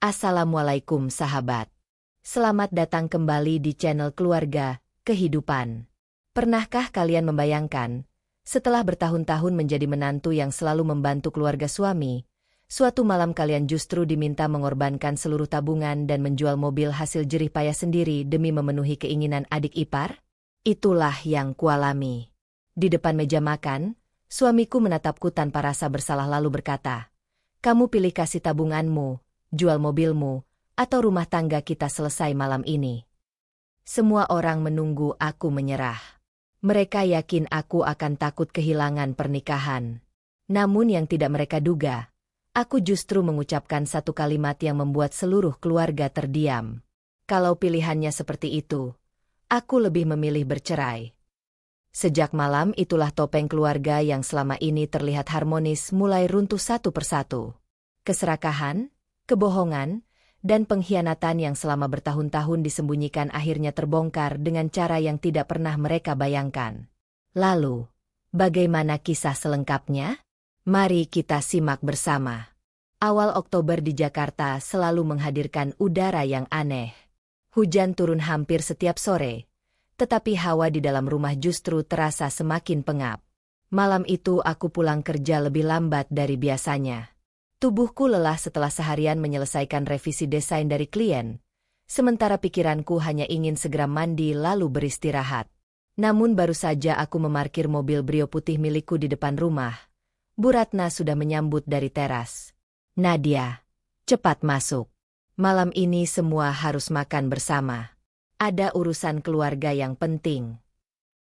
Assalamualaikum sahabat. Selamat datang kembali di channel Keluarga Kehidupan. Pernahkah kalian membayangkan, setelah bertahun-tahun menjadi menantu yang selalu membantu keluarga suami, suatu malam kalian justru diminta mengorbankan seluruh tabungan dan menjual mobil hasil jerih payah sendiri demi memenuhi keinginan adik ipar? Itulah yang kualami. Di depan meja makan, suamiku menatapku tanpa rasa bersalah lalu berkata, "Kamu pilih kasih tabunganmu, jual mobilmu, atau rumah tangga kita selesai malam ini." Semua orang menunggu aku menyerah. Mereka yakin aku akan takut kehilangan pernikahan. Namun yang tidak mereka duga, aku justru mengucapkan satu kalimat yang membuat seluruh keluarga terdiam. Kalau pilihannya seperti itu, aku lebih memilih bercerai. Sejak malam itulah topeng keluarga yang selama ini terlihat harmonis mulai runtuh satu persatu. Keserakahan, kebohongan, dan pengkhianatan yang selama bertahun-tahun disembunyikan akhirnya terbongkar dengan cara yang tidak pernah mereka bayangkan. Lalu, bagaimana kisah selengkapnya? Mari kita simak bersama. Awal Oktober di Jakarta selalu menghadirkan udara yang aneh. Hujan turun hampir setiap sore, tetapi hawa di dalam rumah justru terasa semakin pengap. Malam itu aku pulang kerja lebih lambat dari biasanya. Tubuhku lelah setelah seharian menyelesaikan revisi desain dari klien, sementara pikiranku hanya ingin segera mandi lalu beristirahat. Namun baru saja aku memarkir mobil Brio putih milikku di depan rumah, Bu Ratna sudah menyambut dari teras. "Nadia, cepat masuk. Malam ini semua harus makan bersama. Ada urusan keluarga yang penting."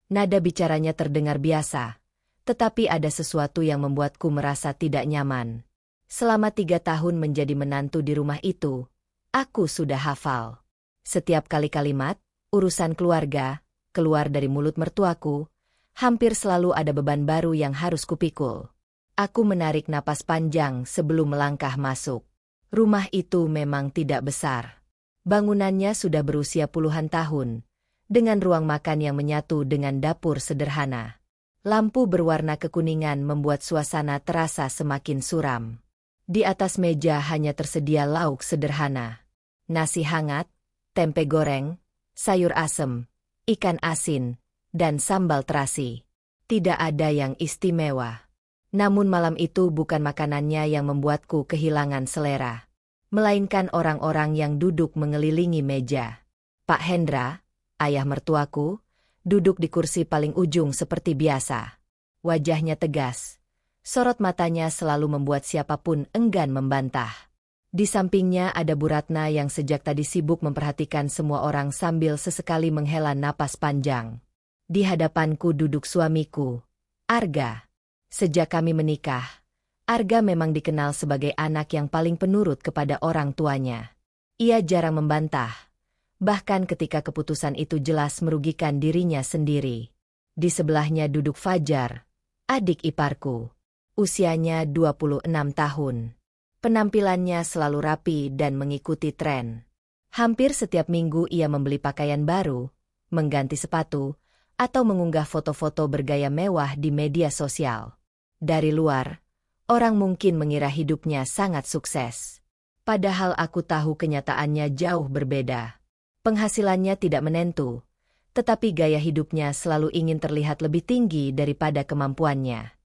Nada bicaranya terdengar biasa, tetapi ada sesuatu yang membuatku merasa tidak nyaman. Selama 3 tahun menjadi menantu di rumah itu, aku sudah hafal. Setiap kali kalimat, urusan keluarga, keluar dari mulut mertuaku, hampir selalu ada beban baru yang harus kupikul. Aku menarik napas panjang sebelum melangkah masuk. Rumah itu memang tidak besar. Bangunannya sudah berusia puluhan tahun, dengan ruang makan yang menyatu dengan dapur sederhana. Lampu berwarna kekuningan membuat suasana terasa semakin suram. Di atas meja hanya tersedia lauk sederhana. Nasi hangat, tempe goreng, sayur asem, ikan asin, dan sambal terasi. Tidak ada yang istimewa. Namun malam itu bukan makanannya yang membuatku kehilangan selera, melainkan orang-orang yang duduk mengelilingi meja. Pak Hendra, ayah mertuaku, duduk di kursi paling ujung seperti biasa. Wajahnya tegas. Sorot matanya selalu membuat siapapun enggan membantah. Di sampingnya ada Bu Ratna yang sejak tadi sibuk memperhatikan semua orang sambil sesekali menghela napas panjang. Di hadapanku duduk suamiku, Arga. Sejak kami menikah, Arga memang dikenal sebagai anak yang paling penurut kepada orang tuanya. Ia jarang membantah, bahkan ketika keputusan itu jelas merugikan dirinya sendiri. Di sebelahnya duduk Fajar, adik iparku. Usianya 26 tahun. Penampilannya selalu rapi dan mengikuti tren. Hampir setiap minggu ia membeli pakaian baru, mengganti sepatu, atau mengunggah foto-foto bergaya mewah di media sosial. Dari luar, orang mungkin mengira hidupnya sangat sukses. Padahal aku tahu kenyataannya jauh berbeda. Penghasilannya tidak menentu, tetapi gaya hidupnya selalu ingin terlihat lebih tinggi daripada kemampuannya.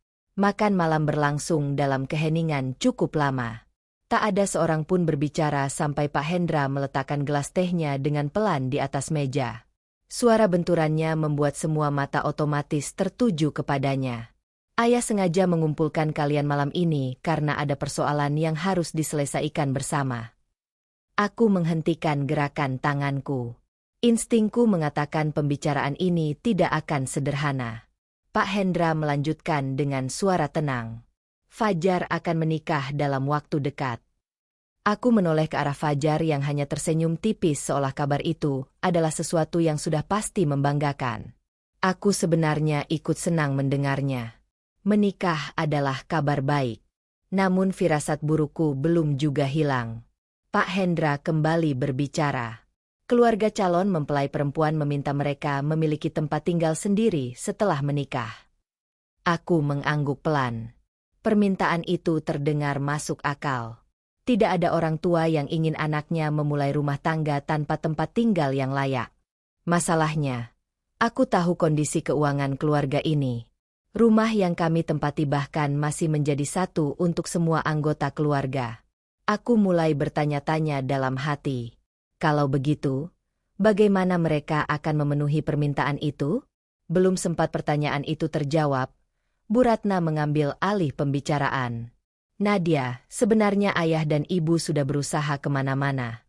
Makan malam berlangsung dalam keheningan cukup lama. Tak ada seorang pun berbicara sampai Pak Hendra meletakkan gelas tehnya dengan pelan di atas meja. Suara benturannya membuat semua mata otomatis tertuju kepadanya. Ayah sengaja mengumpulkan kalian malam ini karena ada persoalan yang harus diselesaikan bersama. Aku menghentikan gerakan tanganku. Instingku mengatakan pembicaraan ini tidak akan sederhana. Pak Hendra melanjutkan dengan suara tenang. Fajar akan menikah dalam waktu dekat. Aku menoleh ke arah Fajar yang hanya tersenyum tipis seolah kabar itu adalah sesuatu yang sudah pasti membanggakan. Aku sebenarnya ikut senang mendengarnya. Menikah adalah kabar baik. Namun firasat burukku belum juga hilang. Pak Hendra kembali berbicara. Keluarga calon mempelai perempuan meminta mereka memiliki tempat tinggal sendiri setelah menikah. Aku mengangguk pelan. Permintaan itu terdengar masuk akal. Tidak ada orang tua yang ingin anaknya memulai rumah tangga tanpa tempat tinggal yang layak. Masalahnya, aku tahu kondisi keuangan keluarga ini. Rumah yang kami tempati bahkan masih menjadi satu untuk semua anggota keluarga. Aku mulai bertanya-tanya dalam hati. Kalau begitu, bagaimana mereka akan memenuhi permintaan itu? Belum sempat pertanyaan itu terjawab, Bu Ratna mengambil alih pembicaraan. Nadia, sebenarnya ayah dan ibu sudah berusaha kemana-mana.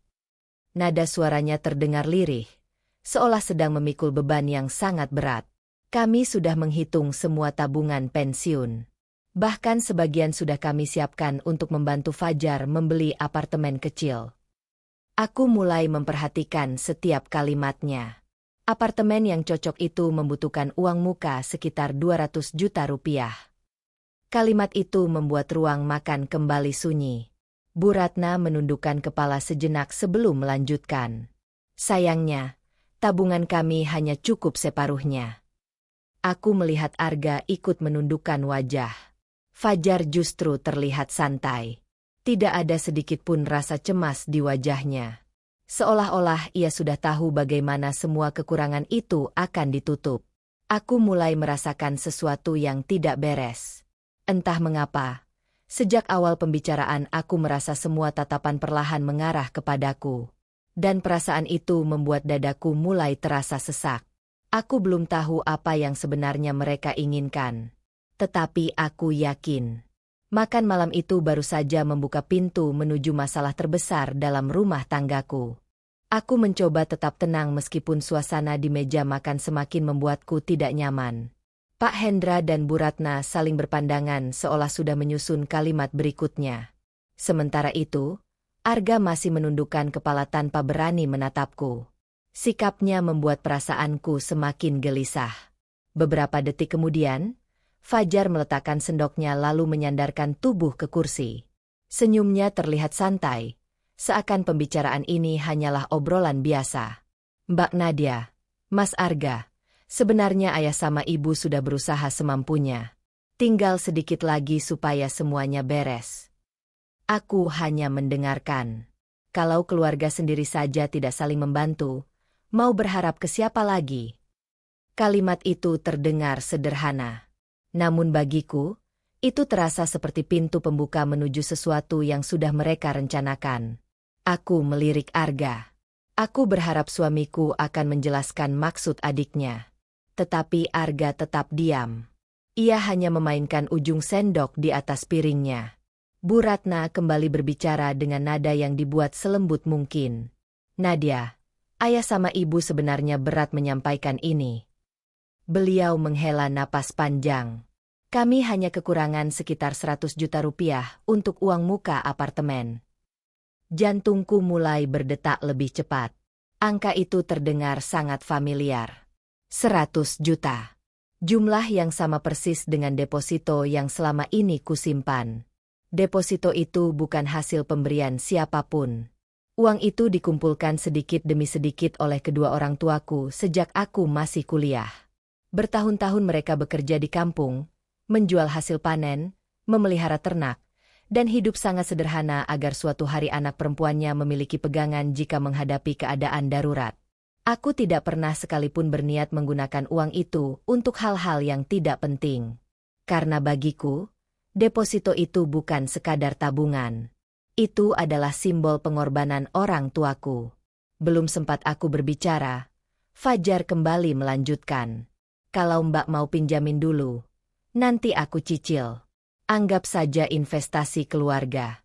Nada suaranya terdengar lirih, seolah sedang memikul beban yang sangat berat. Kami sudah menghitung semua tabungan pensiun. Bahkan sebagian sudah kami siapkan untuk membantu Fajar membeli apartemen kecil. Aku mulai memperhatikan setiap kalimatnya. Apartemen yang cocok itu membutuhkan uang muka sekitar 200 juta rupiah. Kalimat itu membuat ruang makan kembali sunyi. Bu Ratna menundukkan kepala sejenak sebelum melanjutkan. Sayangnya, tabungan kami hanya cukup separuhnya. Aku melihat Arga ikut menundukkan wajah. Fajar justru terlihat santai. Tidak ada sedikit pun rasa cemas di wajahnya. Seolah-olah ia sudah tahu bagaimana semua kekurangan itu akan ditutup. Aku mulai merasakan sesuatu yang tidak beres. Entah mengapa, sejak awal pembicaraan aku merasa semua tatapan perlahan mengarah kepadaku. Dan perasaan itu membuat dadaku mulai terasa sesak. Aku belum tahu apa yang sebenarnya mereka inginkan. Tetapi aku yakin. Makan malam itu baru saja membuka pintu menuju masalah terbesar dalam rumah tanggaku. Aku mencoba tetap tenang meskipun suasana di meja makan semakin membuatku tidak nyaman. Pak Hendra dan Bu Ratna saling berpandangan seolah sudah menyusun kalimat berikutnya. Sementara itu, Arga masih menundukkan kepala tanpa berani menatapku. Sikapnya membuat perasaanku semakin gelisah. Beberapa detik kemudian, Fajar meletakkan sendoknya lalu menyandarkan tubuh ke kursi. Senyumnya terlihat santai, seakan pembicaraan ini hanyalah obrolan biasa. Mbak Nadia, Mas Arga, sebenarnya ayah sama ibu sudah berusaha semampunya. Tinggal sedikit lagi supaya semuanya beres. Aku hanya mendengarkan. Kalau keluarga sendiri saja tidak saling membantu, mau berharap ke siapa lagi? Kalimat itu terdengar sederhana. Namun bagiku, itu terasa seperti pintu pembuka menuju sesuatu yang sudah mereka rencanakan. Aku melirik Arga. Aku berharap suamiku akan menjelaskan maksud adiknya. Tetapi Arga tetap diam. Ia hanya memainkan ujung sendok di atas piringnya. Bu Ratna kembali berbicara dengan nada yang dibuat selembut mungkin. Nadia, ayah sama ibu sebenarnya berat menyampaikan ini. Beliau menghela napas panjang. Kami hanya kekurangan sekitar 100 juta rupiah untuk uang muka apartemen. Jantungku mulai berdetak lebih cepat. Angka itu terdengar sangat familiar. 100 juta. Jumlah yang sama persis dengan deposito yang selama ini kusimpan. Deposito itu bukan hasil pemberian siapapun. Uang itu dikumpulkan sedikit demi sedikit oleh kedua orang tuaku sejak aku masih kuliah. Bertahun-tahun mereka bekerja di kampung, menjual hasil panen, memelihara ternak, dan hidup sangat sederhana agar suatu hari anak perempuannya memiliki pegangan jika menghadapi keadaan darurat. Aku tidak pernah sekalipun berniat menggunakan uang itu untuk hal-hal yang tidak penting. Karena bagiku, deposito itu bukan sekadar tabungan. Itu adalah simbol pengorbanan orang tuaku. Belum sempat aku berbicara, Fajar kembali melanjutkan. Kalau Mbak mau pinjamin dulu, nanti aku cicil. Anggap saja investasi keluarga.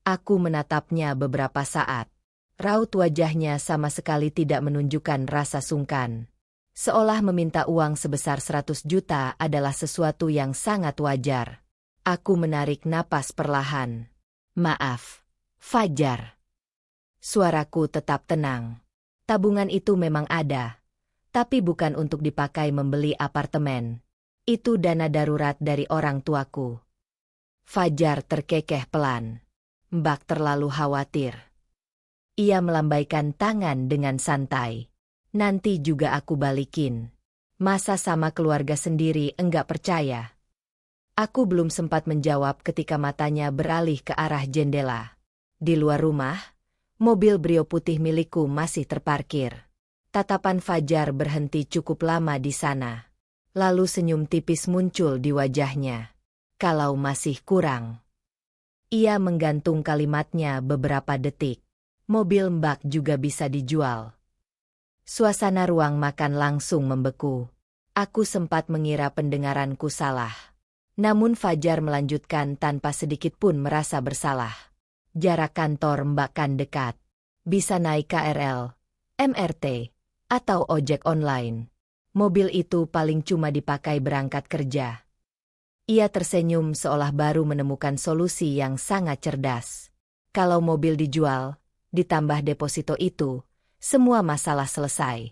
Aku menatapnya beberapa saat. Raut wajahnya sama sekali tidak menunjukkan rasa sungkan. Seolah meminta uang sebesar 100 juta adalah sesuatu yang sangat wajar. Aku menarik napas perlahan. Maaf, Fajar. Suaraku tetap tenang. Tabungan itu memang ada, tapi bukan untuk dipakai membeli apartemen. Itu dana darurat dari orang tuaku. Fajar terkekeh pelan. Mbak terlalu khawatir. Ia melambaikan tangan dengan santai. Nanti juga aku balikin. Masa sama keluarga sendiri enggak percaya? Aku belum sempat menjawab ketika matanya beralih ke arah jendela. Di luar rumah, mobil Brio putih milikku masih terparkir. Tatapan Fajar berhenti cukup lama di sana. Lalu senyum tipis muncul di wajahnya. Kalau masih kurang. Ia menggantung kalimatnya beberapa detik. Mobil Mbak juga bisa dijual. Suasana ruang makan langsung membeku. Aku sempat mengira pendengaranku salah. Namun Fajar melanjutkan tanpa sedikit pun merasa bersalah. Jarak kantor Mbak kan dekat. Bisa naik KRL, MRT, atau ojek online. Mobil itu paling cuma dipakai berangkat kerja. Ia tersenyum seolah baru menemukan solusi yang sangat cerdas. Kalau mobil dijual, ditambah deposito itu, semua masalah selesai.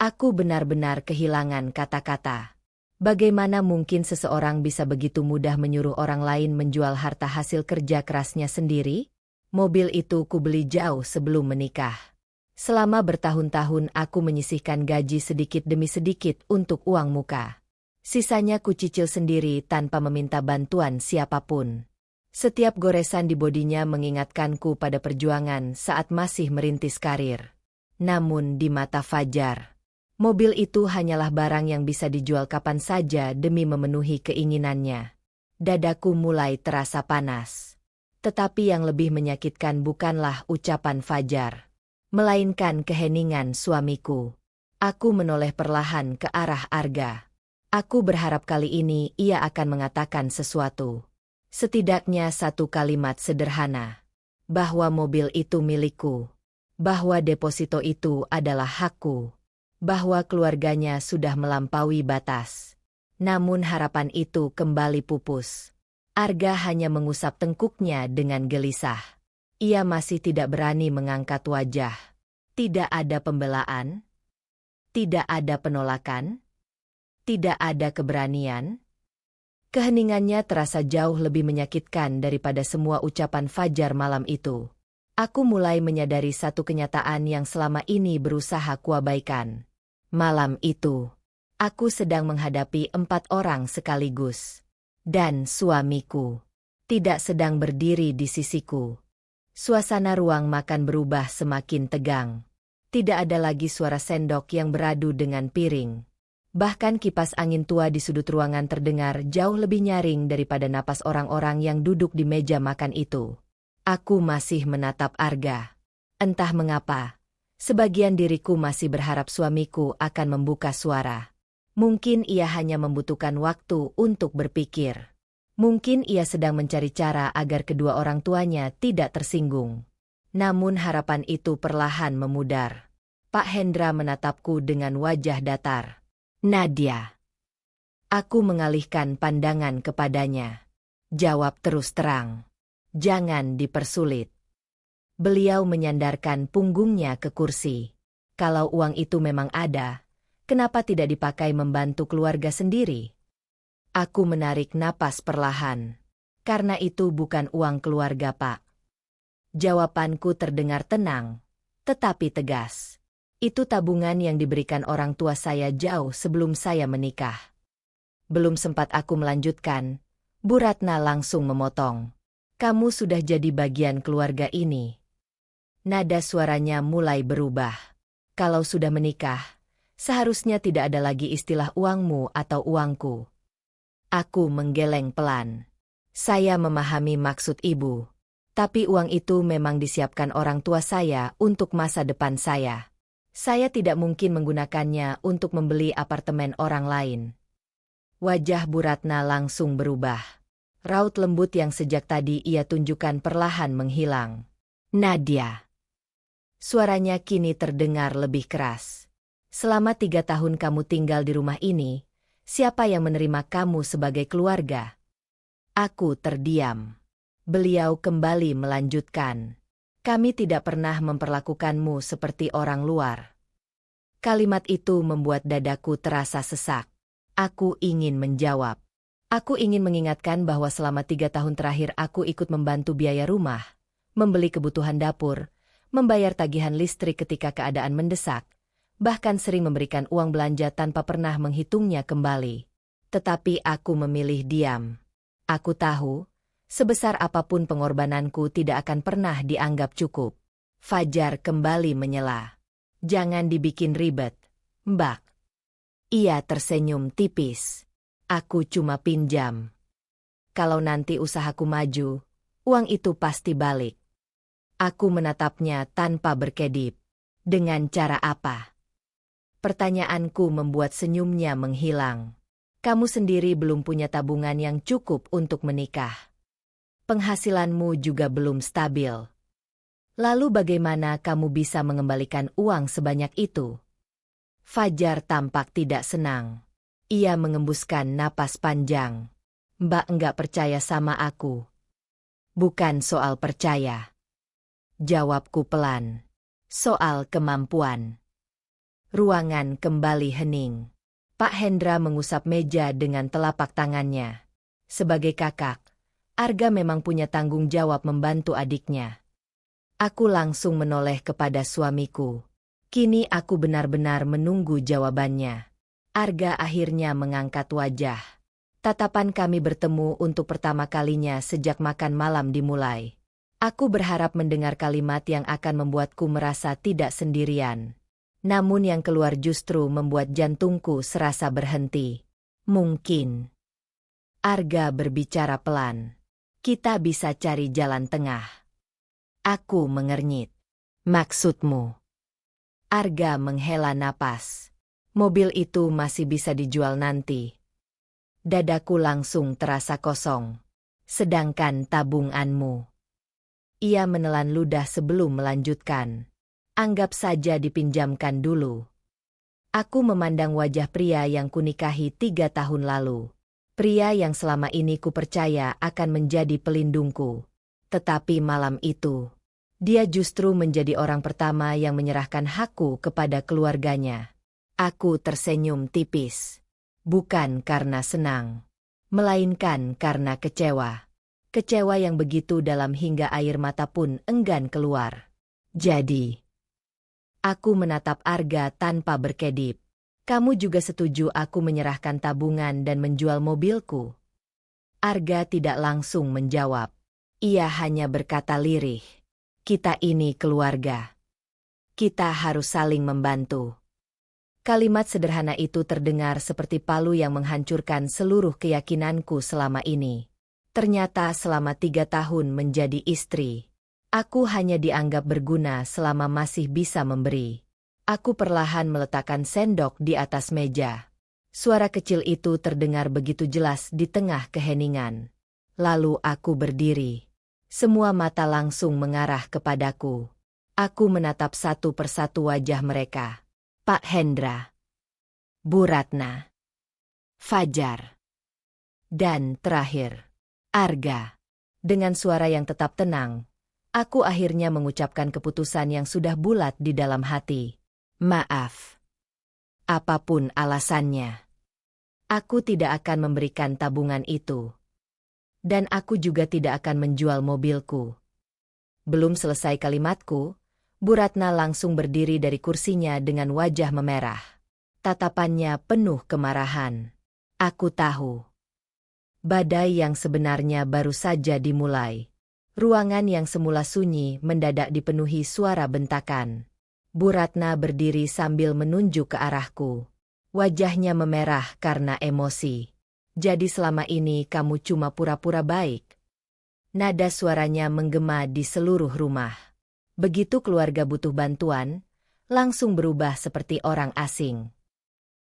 Aku benar-benar kehilangan kata-kata. Bagaimana mungkin seseorang bisa begitu mudah menyuruh orang lain menjual harta hasil kerja kerasnya sendiri? Mobil itu kubeli jauh sebelum menikah. Selama bertahun-tahun aku menyisihkan gaji sedikit demi sedikit untuk uang muka. Sisanya kucicil sendiri tanpa meminta bantuan siapapun. Setiap goresan di bodinya mengingatkanku pada perjuangan saat masih merintis karir. Namun di mata Fajar, mobil itu hanyalah barang yang bisa dijual kapan saja demi memenuhi keinginannya. Dadaku mulai terasa panas. Tetapi yang lebih menyakitkan bukanlah ucapan Fajar, melainkan keheningan suamiku. Aku menoleh perlahan ke arah Arga. Aku berharap kali ini ia akan mengatakan sesuatu. Setidaknya satu kalimat sederhana. Bahwa mobil itu milikku. Bahwa deposito itu adalah hakku. Bahwa keluarganya sudah melampaui batas. Namun harapan itu kembali pupus. Arga hanya mengusap tengkuknya dengan gelisah. Ia masih tidak berani mengangkat wajah. Tidak ada pembelaan. Tidak ada penolakan. Tidak ada keberanian. Keheningannya terasa jauh lebih menyakitkan daripada semua ucapan Fajar malam itu. Aku mulai menyadari satu kenyataan yang selama ini berusaha kuabaikan. Malam itu, aku sedang menghadapi 4 orang sekaligus. Dan suamiku tidak sedang berdiri di sisiku. Suasana ruang makan berubah semakin tegang. Tidak ada lagi suara sendok yang beradu dengan piring. Bahkan kipas angin tua di sudut ruangan terdengar jauh lebih nyaring daripada napas orang-orang yang duduk di meja makan itu. Aku masih menatap Arga. Entah mengapa, sebagian diriku masih berharap suamiku akan membuka suara. Mungkin ia hanya membutuhkan waktu untuk berpikir. Mungkin ia sedang mencari cara agar kedua orang tuanya tidak tersinggung. Namun harapan itu perlahan memudar. Pak Hendra menatapku dengan wajah datar. Nadia. Aku mengalihkan pandangan kepadanya. Jawab terus terang. Jangan dipersulit. Beliau menyandarkan punggungnya ke kursi. Kalau uang itu memang ada, kenapa tidak dipakai membantu keluarga sendiri? Aku menarik napas perlahan. Karena itu bukan uang keluarga, Pak. Jawabanku terdengar tenang, tetapi tegas. Itu tabungan yang diberikan orang tua saya jauh sebelum saya menikah. Belum sempat aku melanjutkan, Bu Ratna langsung memotong. Kamu sudah jadi bagian keluarga ini. Nada suaranya mulai berubah. Kalau sudah menikah, seharusnya tidak ada lagi istilah uangmu atau uangku. Aku menggeleng pelan. Saya memahami maksud ibu. Tapi uang itu memang disiapkan orang tua saya untuk masa depan saya. Saya tidak mungkin menggunakannya untuk membeli apartemen orang lain. Wajah Bu Ratna langsung berubah. Raut lembut yang sejak tadi ia tunjukkan perlahan menghilang. Nadia. Suaranya kini terdengar lebih keras. Selama 3 tahun kamu tinggal di rumah ini, siapa yang menerima kamu sebagai keluarga? Aku terdiam. Beliau kembali melanjutkan. Kami tidak pernah memperlakukanmu seperti orang luar. Kalimat itu membuat dadaku terasa sesak. Aku ingin menjawab. Aku ingin mengingatkan bahwa selama 3 tahun terakhir aku ikut membantu biaya rumah, membeli kebutuhan dapur, membayar tagihan listrik ketika keadaan mendesak, bahkan sering memberikan uang belanja tanpa pernah menghitungnya kembali. Tetapi aku memilih diam. Aku tahu, Sebesar apapun pengorbananku tidak akan pernah dianggap cukup. Fajar kembali menyela. Jangan dibikin ribet, Mbak. Ia tersenyum tipis. Aku cuma pinjam. Kalau nanti usahaku maju, uang itu pasti balik. Aku menatapnya tanpa berkedip. Dengan cara apa? Pertanyaanku membuat senyumnya menghilang. Kamu sendiri belum punya tabungan yang cukup untuk menikah. Penghasilanmu juga belum stabil. Lalu bagaimana kamu bisa mengembalikan uang sebanyak itu? Fajar tampak tidak senang. Ia mengembuskan napas panjang. Mbak enggak percaya sama aku. Bukan soal percaya. Jawabku pelan. Soal kemampuan. Ruangan kembali hening. Pak Hendra mengusap meja dengan telapak tangannya. Sebagai kakak, Arga memang punya tanggung jawab membantu adiknya. Aku langsung menoleh kepada suamiku. Kini aku benar-benar menunggu jawabannya. Arga akhirnya mengangkat wajah. Tatapan kami bertemu untuk pertama kalinya sejak makan malam dimulai. Aku berharap mendengar kalimat yang akan membuatku merasa tidak sendirian. Namun yang keluar justru membuat jantungku serasa berhenti. Mungkin. Arga berbicara pelan. Kita bisa cari jalan tengah. Aku mengernyit. Maksudmu? Arga menghela napas. Mobil itu masih bisa dijual nanti. Dadaku langsung terasa kosong. Sedangkan tabunganmu. Ia menelan ludah sebelum melanjutkan. Anggap saja dipinjamkan dulu. Aku memandang wajah pria yang kunikahi 3 tahun lalu. Pria yang selama ini kupercaya akan menjadi pelindungku. Tetapi malam itu, dia justru menjadi orang pertama yang menyerahkan hakku kepada keluarganya. Aku tersenyum tipis. Bukan karena senang, melainkan karena kecewa. Kecewa yang begitu dalam hingga air mata pun enggan keluar. Jadi, aku menatap Arga tanpa berkedip. Kamu juga setuju aku menyerahkan tabungan dan menjual mobilku? Arga tidak langsung menjawab. Ia hanya berkata lirih. Kita ini keluarga. Kita harus saling membantu. Kalimat sederhana itu terdengar seperti palu yang menghancurkan seluruh keyakinanku selama ini. Ternyata selama 3 tahun menjadi istri, aku hanya dianggap berguna selama masih bisa memberi. Aku perlahan meletakkan sendok di atas meja. Suara kecil itu terdengar begitu jelas di tengah keheningan. Lalu aku berdiri. Semua mata langsung mengarah kepadaku. Aku menatap satu persatu wajah mereka. Pak Hendra, Bu Ratna, Fajar, dan terakhir, Arga. Dengan suara yang tetap tenang, aku akhirnya mengucapkan keputusan yang sudah bulat di dalam hati. Maaf. Apapun alasannya, aku tidak akan memberikan tabungan itu. Dan aku juga tidak akan menjual mobilku. Belum selesai kalimatku, Bu Ratna langsung berdiri dari kursinya dengan wajah memerah. Tatapannya penuh kemarahan. Aku tahu. Badai yang sebenarnya baru saja dimulai. Ruangan yang semula sunyi mendadak dipenuhi suara bentakan. Bu Ratna berdiri sambil menunjuk ke arahku. Wajahnya memerah karena emosi. Jadi selama ini kamu cuma pura-pura baik. Nada suaranya menggema di seluruh rumah. Begitu keluarga butuh bantuan, langsung berubah seperti orang asing.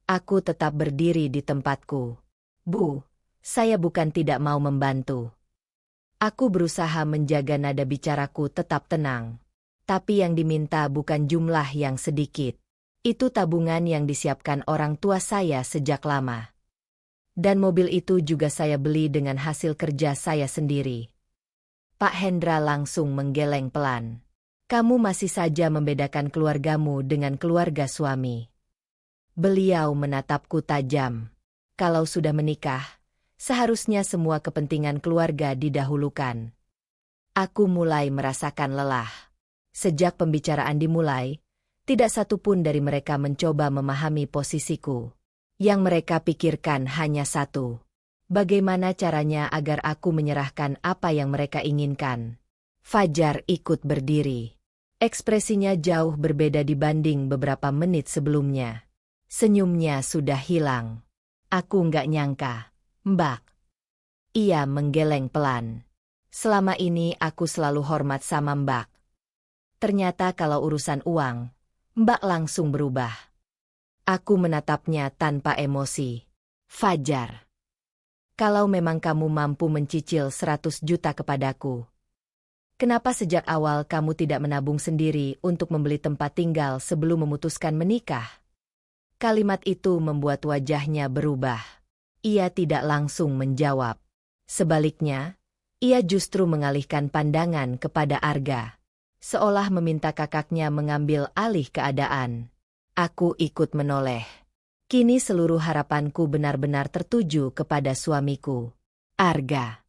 Aku tetap berdiri di tempatku. Bu, saya bukan tidak mau membantu. Aku berusaha menjaga nada bicaraku tetap tenang. Tapi yang diminta bukan jumlah yang sedikit. Itu tabungan yang disiapkan orang tua saya sejak lama. Dan mobil itu juga saya beli dengan hasil kerja saya sendiri. Pak Hendra langsung menggeleng pelan. Kamu masih saja membedakan keluargamu dengan keluarga suami. Beliau menatapku tajam. Kalau sudah menikah, seharusnya semua kepentingan keluarga didahulukan. Aku mulai merasakan lelah. Sejak pembicaraan dimulai, tidak satu pun dari mereka mencoba memahami posisiku. Yang mereka pikirkan hanya satu. Bagaimana caranya agar aku menyerahkan apa yang mereka inginkan? Fajar ikut berdiri. Ekspresinya jauh berbeda dibanding beberapa menit sebelumnya. Senyumnya sudah hilang. Aku nggak nyangka, Mbak. Ia menggeleng pelan. Selama ini aku selalu hormat sama Mbak. Ternyata kalau urusan uang, Mbak langsung berubah. Aku menatapnya tanpa emosi. Fajar. Kalau memang kamu mampu mencicil 100 juta kepadaku, kenapa sejak awal kamu tidak menabung sendiri untuk membeli tempat tinggal sebelum memutuskan menikah? Kalimat itu membuat wajahnya berubah. Ia tidak langsung menjawab. Sebaliknya, ia justru mengalihkan pandangan kepada Arga. Seolah meminta kakaknya mengambil alih keadaan. Aku ikut menoleh. Kini seluruh harapanku benar-benar tertuju kepada suamiku. Arga.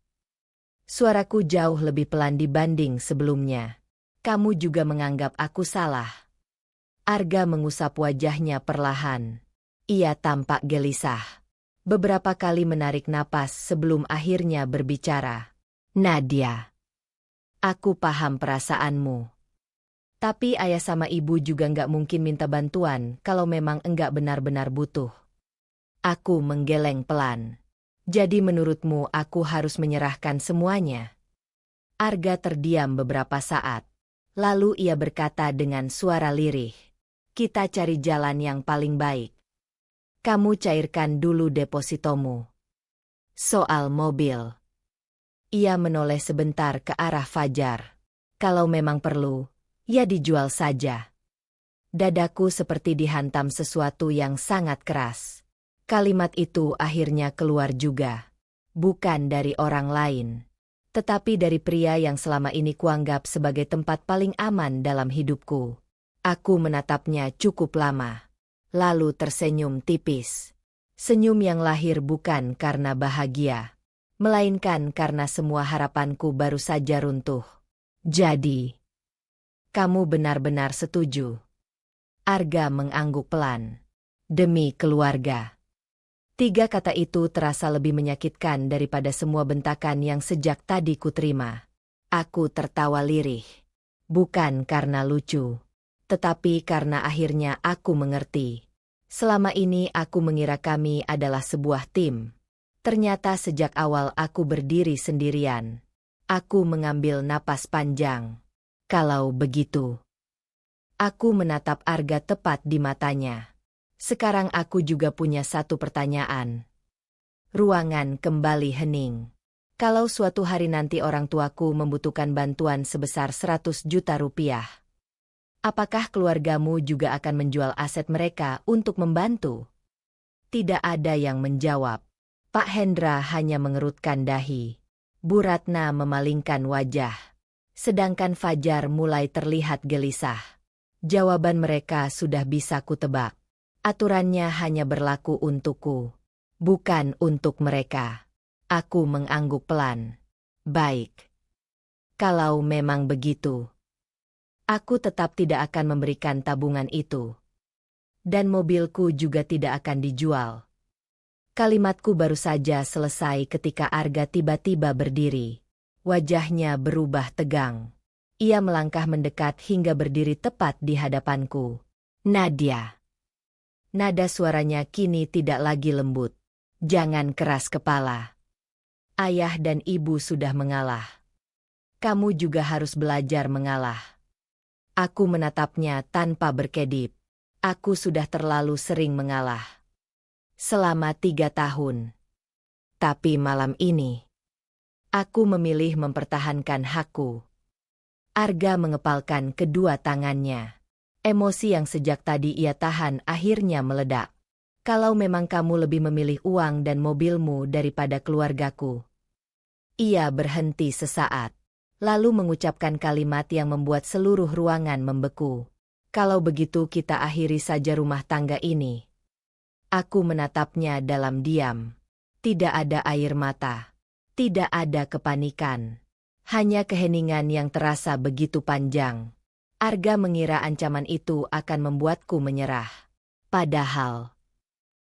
Suaraku jauh lebih pelan dibanding sebelumnya. Kamu juga menganggap aku salah. Arga mengusap wajahnya perlahan. Ia tampak gelisah. Beberapa kali menarik napas sebelum akhirnya berbicara. Nadia. Aku paham perasaanmu. Tapi ayah sama ibu juga nggak mungkin minta bantuan kalau memang enggak benar-benar butuh. Aku menggeleng pelan. Jadi menurutmu aku harus menyerahkan semuanya? Arga terdiam beberapa saat. Lalu ia berkata dengan suara lirih. Kita cari jalan yang paling baik. Kamu cairkan dulu depositomu. Soal mobil. Ia menoleh sebentar ke arah Fajar. Kalau memang perlu, ya dijual saja. Dadaku seperti dihantam sesuatu yang sangat keras. Kalimat itu akhirnya keluar juga. Bukan dari orang lain, tetapi dari pria yang selama ini kuanggap sebagai tempat paling aman dalam hidupku. Aku menatapnya cukup lama, lalu tersenyum tipis. Senyum yang lahir bukan karena bahagia, melainkan karena semua harapanku baru saja runtuh. Jadi, kamu benar-benar setuju? Arga mengangguk pelan. Demi keluarga. 3 kata itu terasa lebih menyakitkan daripada semua bentakan yang sejak tadi kuterima. Aku tertawa lirih. Bukan karena lucu, tetapi karena akhirnya aku mengerti. Selama ini aku mengira kami adalah sebuah tim. Ternyata sejak awal aku berdiri sendirian. Aku mengambil napas panjang. Kalau begitu, aku menatap Arga tepat di matanya. Sekarang aku juga punya satu pertanyaan. Ruangan kembali hening. Kalau suatu hari nanti orang tuaku membutuhkan bantuan sebesar 100 juta rupiah, apakah keluargamu juga akan menjual aset mereka untuk membantu? Tidak ada yang menjawab. Pak Hendra hanya mengerutkan dahi. Bu Ratna memalingkan wajah. Sedangkan Fajar mulai terlihat gelisah. Jawaban mereka sudah bisa kutebak. Aturannya hanya berlaku untukku, bukan untuk mereka. Aku mengangguk pelan. Baik. Kalau memang begitu, aku tetap tidak akan memberikan tabungan itu. Dan mobilku juga tidak akan dijual. Kalimatku baru saja selesai ketika Arga tiba-tiba berdiri. Wajahnya berubah tegang. Ia melangkah mendekat hingga berdiri tepat di hadapanku. Nadia. Nada suaranya kini tidak lagi lembut. Jangan keras kepala. Ayah dan ibu sudah mengalah. Kamu juga harus belajar mengalah. Aku menatapnya tanpa berkedip. Aku sudah terlalu sering mengalah. Selama 3 tahun. Tapi malam ini, aku memilih mempertahankan hakku. Arga mengepalkan kedua tangannya. Emosi yang sejak tadi ia tahan akhirnya meledak. Kalau memang kamu lebih memilih uang dan mobilmu daripada keluargaku. Ia berhenti sesaat, lalu mengucapkan kalimat yang membuat seluruh ruangan membeku. Kalau begitu kita akhiri saja rumah tangga ini. Aku menatapnya dalam diam. Tidak ada air mata. Tidak ada kepanikan. Hanya keheningan yang terasa begitu panjang. Arga mengira ancaman itu akan membuatku menyerah. Padahal,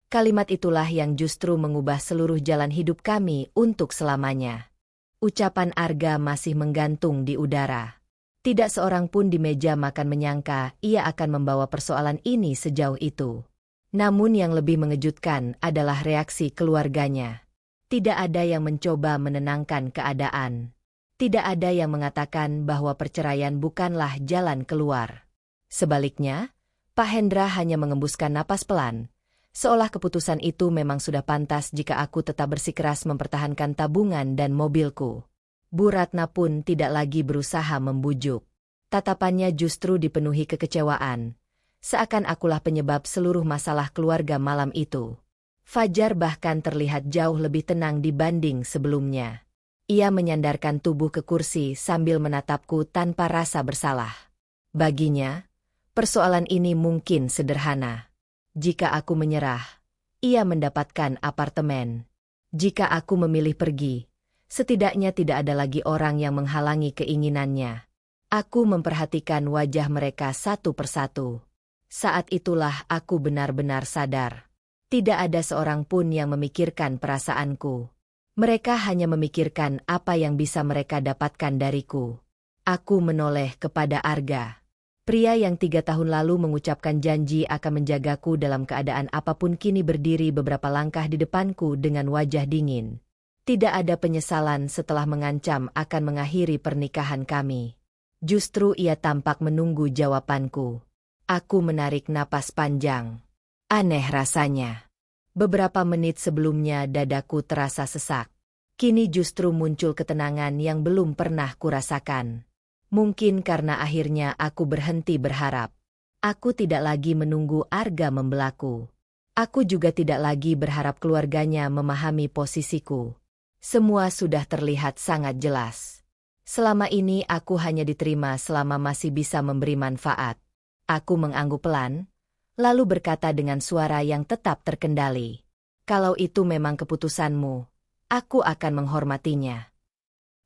Kalimat itulah yang justru mengubah seluruh jalan hidup kami untuk selamanya. Ucapan Arga masih menggantung di udara. Tidak seorang pun di meja makan menyangka ia akan membawa persoalan ini sejauh itu. Namun yang lebih mengejutkan adalah reaksi keluarganya. Tidak ada yang mencoba menenangkan keadaan. Tidak ada yang mengatakan bahwa perceraian bukanlah jalan keluar. Sebaliknya, Pak Hendra hanya mengembuskan napas pelan, seolah keputusan itu memang sudah pantas jika aku tetap bersikeras mempertahankan tabungan dan mobilku. Bu Ratna pun tidak lagi berusaha membujuk. Tatapannya justru dipenuhi kekecewaan, seakan akulah penyebab seluruh masalah keluarga malam itu. Fajar bahkan terlihat jauh lebih tenang dibanding sebelumnya. Ia menyandarkan tubuh ke kursi sambil menatapku tanpa rasa bersalah. Baginya, persoalan ini mungkin sederhana. Jika aku menyerah, ia mendapatkan apartemen. Jika aku memilih pergi, setidaknya tidak ada lagi orang yang menghalangi keinginannya. Aku memperhatikan wajah mereka satu persatu. Saat itulah aku benar-benar sadar. Tidak ada seorang pun yang memikirkan perasaanku. Mereka hanya memikirkan apa yang bisa mereka dapatkan dariku. Aku menoleh kepada Arga. Pria yang 3 tahun lalu mengucapkan janji akan menjagaku dalam keadaan apapun kini berdiri beberapa langkah di depanku dengan wajah dingin. Tidak ada penyesalan setelah mengancam akan mengakhiri pernikahan kami. Justru ia tampak menunggu jawabanku. Aku menarik napas panjang. Aneh rasanya. Beberapa menit sebelumnya dadaku terasa sesak. Kini justru muncul ketenangan yang belum pernah kurasakan. Mungkin karena akhirnya aku berhenti berharap. Aku tidak lagi menunggu Arga membelaku. Aku juga tidak lagi berharap keluarganya memahami posisiku. Semua sudah terlihat sangat jelas. Selama ini aku hanya diterima selama masih bisa memberi manfaat. Aku mengangguk pelan, lalu berkata dengan suara yang tetap terkendali. Kalau itu memang keputusanmu, aku akan menghormatinya.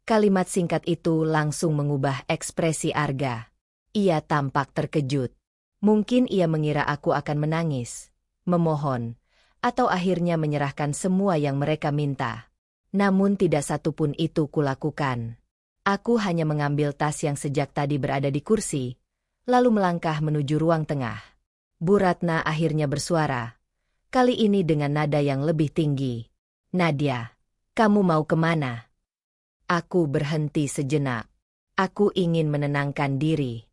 Kalimat singkat itu langsung mengubah ekspresi Arga. Ia tampak terkejut. Mungkin ia mengira aku akan menangis, memohon, atau akhirnya menyerahkan semua yang mereka minta. Namun tidak satu pun itu kulakukan. Aku hanya mengambil tas yang sejak tadi berada di kursi, lalu melangkah menuju ruang tengah. Bu Ratna akhirnya bersuara, kali ini dengan nada yang lebih tinggi. Nadia, kamu mau kemana? Aku berhenti sejenak. Aku ingin menenangkan diri.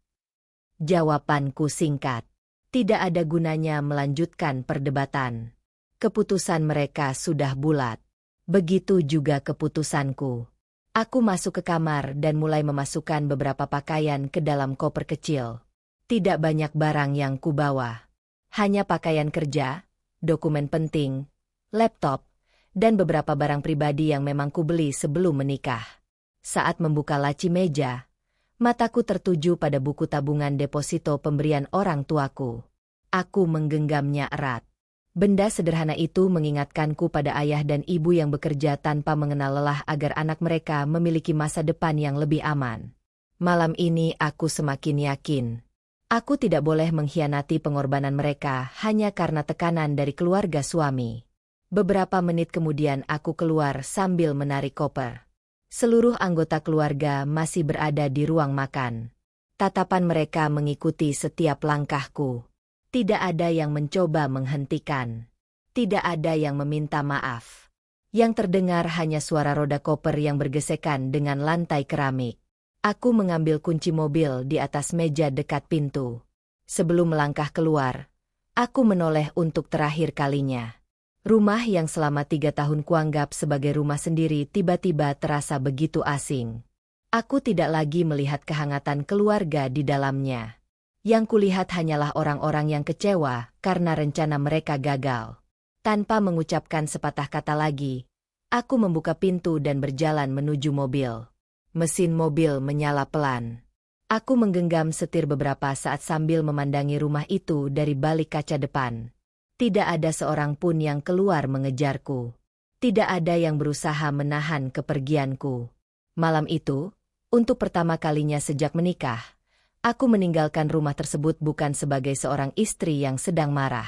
Jawabanku singkat. Tidak ada gunanya melanjutkan perdebatan. Keputusan mereka sudah bulat. Begitu juga keputusanku. Aku masuk ke kamar dan mulai memasukkan beberapa pakaian ke dalam koper kecil. Tidak banyak barang yang kubawa. Hanya pakaian kerja, dokumen penting, laptop, dan beberapa barang pribadi yang memang kubeli sebelum menikah. Saat membuka laci meja, mataku tertuju pada buku tabungan deposito pemberian orang tuaku. Aku menggenggamnya erat. Benda sederhana itu mengingatkanku pada ayah dan ibu yang bekerja tanpa mengenal lelah agar anak mereka memiliki masa depan yang lebih aman. Malam ini aku semakin yakin. Aku tidak boleh mengkhianati pengorbanan mereka hanya karena tekanan dari keluarga suami. Beberapa menit kemudian aku keluar sambil menarik koper. Seluruh anggota keluarga masih berada di ruang makan. Tatapan mereka mengikuti setiap langkahku. Tidak ada yang mencoba menghentikan. Tidak ada yang meminta maaf. Yang terdengar hanya suara roda koper yang bergesekan dengan lantai keramik. Aku mengambil kunci mobil di atas meja dekat pintu. Sebelum melangkah keluar, aku menoleh untuk terakhir kalinya. Rumah yang selama 3 tahun kuanggap sebagai rumah sendiri tiba-tiba terasa begitu asing. Aku tidak lagi melihat kehangatan keluarga di dalamnya. Yang kulihat hanyalah orang-orang yang kecewa karena rencana mereka gagal. Tanpa mengucapkan sepatah kata lagi, aku membuka pintu dan berjalan menuju mobil. Mesin mobil menyala pelan. Aku menggenggam setir beberapa saat sambil memandangi rumah itu dari balik kaca depan. Tidak ada seorang pun yang keluar mengejarku. Tidak ada yang berusaha menahan kepergianku. Malam itu, untuk pertama kalinya sejak menikah, aku meninggalkan rumah tersebut bukan sebagai seorang istri yang sedang marah.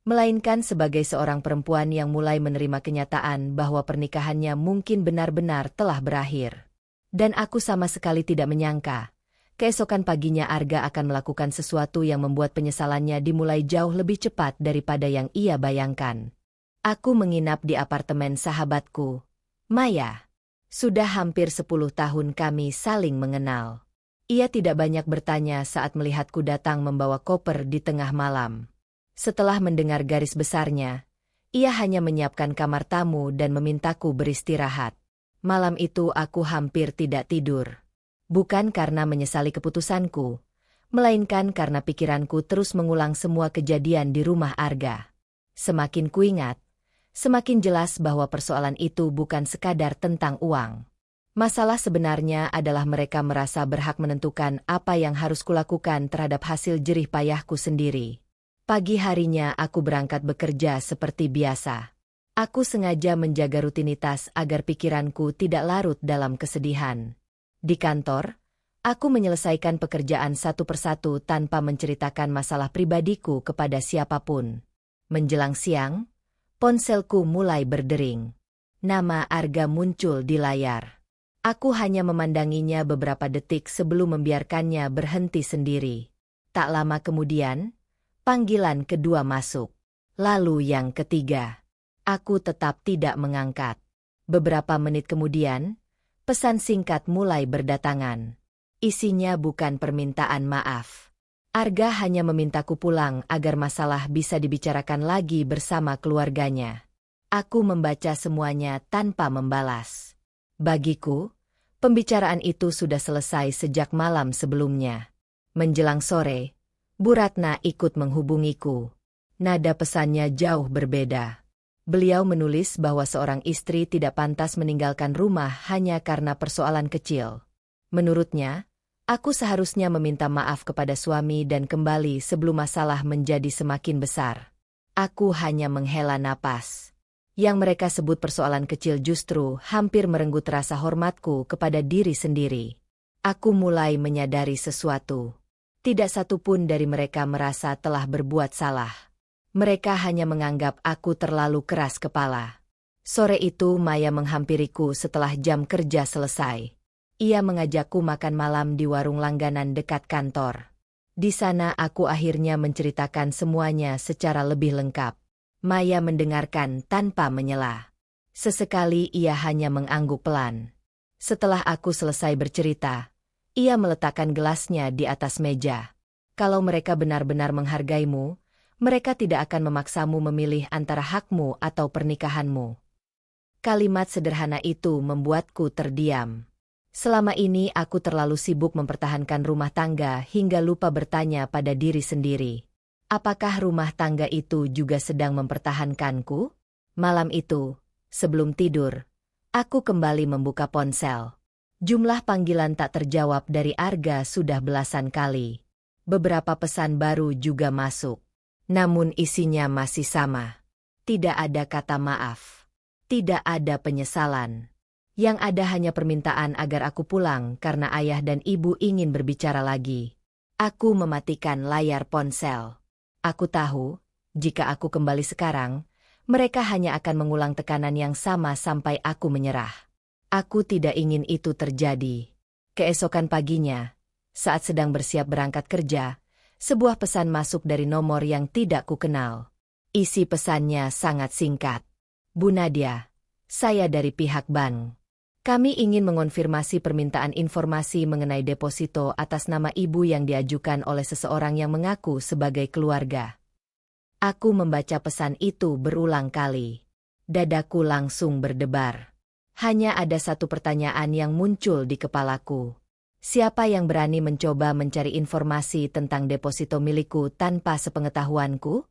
melainkan sebagai seorang perempuan yang mulai menerima kenyataan bahwa pernikahannya mungkin benar-benar telah berakhir. Dan aku sama sekali tidak menyangka, keesokan paginya Arga akan melakukan sesuatu yang membuat penyesalannya dimulai jauh lebih cepat daripada yang ia bayangkan. Aku menginap di apartemen sahabatku, Maya. Sudah hampir 10 tahun kami saling mengenal. Ia tidak banyak bertanya saat melihatku datang membawa koper di tengah malam. Setelah mendengar garis besarnya, ia hanya menyiapkan kamar tamu dan memintaku beristirahat. Malam itu aku hampir tidak tidur. Bukan karena menyesali keputusanku, melainkan karena pikiranku terus mengulang semua kejadian di rumah Arga. Semakin kuingat, semakin jelas bahwa persoalan itu bukan sekadar tentang uang. Masalah sebenarnya adalah mereka merasa berhak menentukan apa yang harus kulakukan terhadap hasil jerih payahku sendiri. Pagi harinya aku berangkat bekerja seperti biasa. Aku sengaja menjaga rutinitas agar pikiranku tidak larut dalam kesedihan. Di kantor, aku menyelesaikan pekerjaan satu persatu tanpa menceritakan masalah pribadiku kepada siapapun. Menjelang siang, ponselku mulai berdering. Nama Arga muncul di layar. Aku hanya memandanginya beberapa detik sebelum membiarkannya berhenti sendiri. Tak lama kemudian, panggilan kedua masuk. Lalu yang ketiga. Aku tetap tidak mengangkat. Beberapa menit kemudian, pesan singkat mulai berdatangan. Isinya bukan permintaan maaf. Arga hanya memintaku pulang agar masalah bisa dibicarakan lagi bersama keluarganya. Aku membaca semuanya tanpa membalas. Bagiku, pembicaraan itu sudah selesai sejak malam sebelumnya. Menjelang sore, Bu Ratna ikut menghubungiku. Nada pesannya jauh berbeda. Beliau menulis bahwa seorang istri tidak pantas meninggalkan rumah hanya karena persoalan kecil. Menurutnya, aku seharusnya meminta maaf kepada suami dan kembali sebelum masalah menjadi semakin besar. Aku hanya menghela napas. Yang mereka sebut persoalan kecil justru hampir merenggut rasa hormatku kepada diri sendiri. Aku mulai menyadari sesuatu. Tidak satu pun dari mereka merasa telah berbuat salah. Mereka hanya menganggap aku terlalu keras kepala. Sore itu Maya menghampiriku setelah jam kerja selesai. Ia mengajakku makan malam di warung langganan dekat kantor. Di sana aku akhirnya menceritakan semuanya secara lebih lengkap. Maya mendengarkan tanpa menyela. Sesekali ia hanya mengangguk pelan. Setelah aku selesai bercerita, ia meletakkan gelasnya di atas meja. Kalau mereka benar-benar menghargaimu, mereka tidak akan memaksamu memilih antara hakmu atau pernikahanmu. Kalimat sederhana itu membuatku terdiam. Selama ini aku terlalu sibuk mempertahankan rumah tangga hingga lupa bertanya pada diri sendiri. Apakah rumah tangga itu juga sedang mempertahankanku? Malam itu, sebelum tidur, aku kembali membuka ponsel. Jumlah panggilan tak terjawab dari Arga sudah belasan kali. Beberapa pesan baru juga masuk. Namun isinya masih sama. Tidak ada kata maaf. Tidak ada penyesalan. Yang ada hanya permintaan agar aku pulang karena ayah dan ibu ingin berbicara lagi. Aku mematikan layar ponsel. Aku tahu, jika aku kembali sekarang, mereka hanya akan mengulang tekanan yang sama sampai aku menyerah. Aku tidak ingin itu terjadi. Keesokan paginya, saat sedang bersiap berangkat kerja, sebuah pesan masuk dari nomor yang tidak kukenal. Isi pesannya sangat singkat. Bu Nadia, saya dari pihak bank. Kami ingin mengonfirmasi permintaan informasi mengenai deposito atas nama ibu yang diajukan oleh seseorang yang mengaku sebagai keluarga. Aku membaca pesan itu berulang kali. Dadaku langsung berdebar. Hanya ada satu pertanyaan yang muncul di kepalaku. Siapa yang berani mencoba mencari informasi tentang deposito milikku tanpa sepengetahuanku?